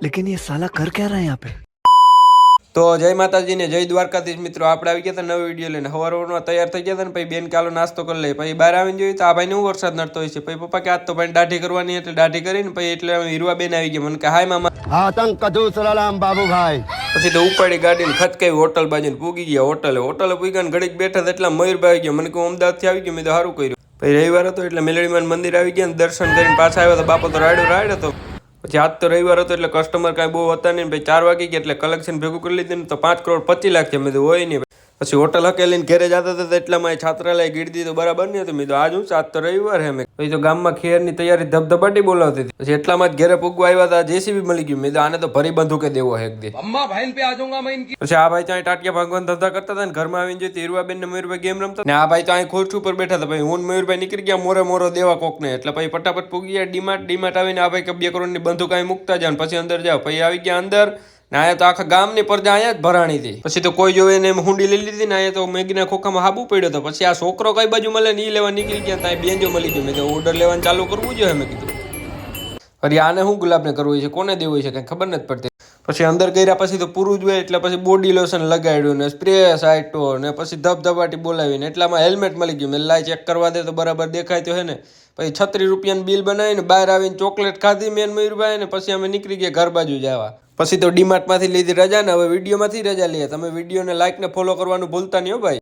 लेकिन ये साला कर क्या रहा है यहाँ पे। તો જય માતાજી ને જય દ્વારકાધીશ મિત્રો, આપણે આવી ગયા હતા નવો વિડીયો લઈને. સવારમાં તૈયાર થઈ ગયા હતા ને પછી બેન કાલો નાસ્તો કરી લઈએ. પછી બહાર આવીને જોયું તો આ ભાઈને હું વરસાદ નડતો હોય છે. પછી પપ્પા કે આજ તો ભાઈ દાઢી કરવાની એટલે દાઢી કરીને પછી એટલે હીરવા બેન આવી ગયા. મને કે હાય મામા. આતંક કદુ સલામ બાબુભાઈ. પછી તો ઉપાડી ગાડીને ખચકાવી હોટલ બાજુને પૂગી ગયા. હોટલે પૂગ્યા ને ઘડીક બેઠા એટલા મયુરભાઈ ગયા. મને કહું અમદાવાદથી આવી ગયો. મેં તો સારું કર્યું. પછી રવિવાર હતો એટલે મેલડીમાં મંદિર આવી ગયા ને દર્શન કરીને પાછા આવ્યા તો બાપો તો રાયડો હતો. પછી આજ તો રવિવાર હતો એટલે કસ્ટમર કાંઈ બહુ હતા નહીં. પછી 4 વાગી ગયા એટલે કલેક્શન ભેગું કરી લીધું ને તો 5 કરોડ 25 લાખ છે. મેં તો હોય નહીં. પછી હોટલ હકેલીને ઘેરે જતા હતા એટલામાં છાત્રાલય ગીરદી તો બરાબર નહીં હતું. મેં તો આજ હું આજ તો રવિવાર હે. મેં પછી તો ગામમાં ખેરની તૈયારી ધબધબાટી બોલાવતી હતી. પછી એટલામાં જ ઘેરે પૂગવા આવ્યા હતા. જેસીબી મળી ગયું. મેં તો આને તો ભરી બંધુકે દેવો હે એક દે. પછી આ ભાઈ ત્યાં ટાટિયા ભાગવાન ધંધા કરતા હતા ને ઘરમાં આવીને જોઈ હીરવાબેન ને મયુરભાઈ ગેમ રમતા ને આ ભાઈ ત્યાં ખોરઠ ઉપર બેઠા હતા. ભાઈ હું મયુરભાઈ નીકળી ગયા મોરો દેવા કોકને. એટલે પછી ફટાફટ પૂગી ગયા ડીમાર્ટ આવીને આ ભાઈ 2 કરોડની બંધુક અહીં મૂકતા જાવ પછી અંદર જાવ. પછી આવી ગયા અંદર ને આયા તો આખા ગામની પ્રજા અહીંયા જ ભરાણી હતી. પછી તો કોઈ જોવે ને એમ હુંડી લઈ લીધી ને અહીંયા તો મેગીના ખોખામાં હાબુ પડ્યો હતો. પછી આ છોકરો કઈ બાજુ મળે ને એ લેવા નીકળી ગયા. ત્યાં બેંજો મળી ગયો. મેં તો ઓર્ડર લેવાનું ચાલુ કરવું જોઈએ. મેં કીધું અરે આને શું ગુલાબને કરવું છે કોને દેવું છે કઈ ખબર નથી પડતી. પછી અંદર ગયા પછી તો પૂરું જ હોય એટલે પછી બોડી લોશન લગાડ્યું ને સ્પ્રે સાઈટો ને પછી ધબધબાટી બોલાવીને એટલામાં હેલ્મેટ મળી ગયું. મેં લાઈ ચેક કરવા દે તો બરાબર દેખાય તો હે ને. પછી 36 રૂપિયાનું બિલ બનાવીને બહાર આવીને ચોકલેટ ખાધી મેન મયુરભાઈ ને પછી અમે નીકળી ગયા ઘર બાજુ જવા. પછી તો ડીમાર્ટમાંથી લીધી રજા ને હવે વિડીયોમાંથી રજા લઈએ. તમે વિડીયોને લાઈક ને ફોલો કરવાનું ભૂલતા નહીં હો ભાઈ.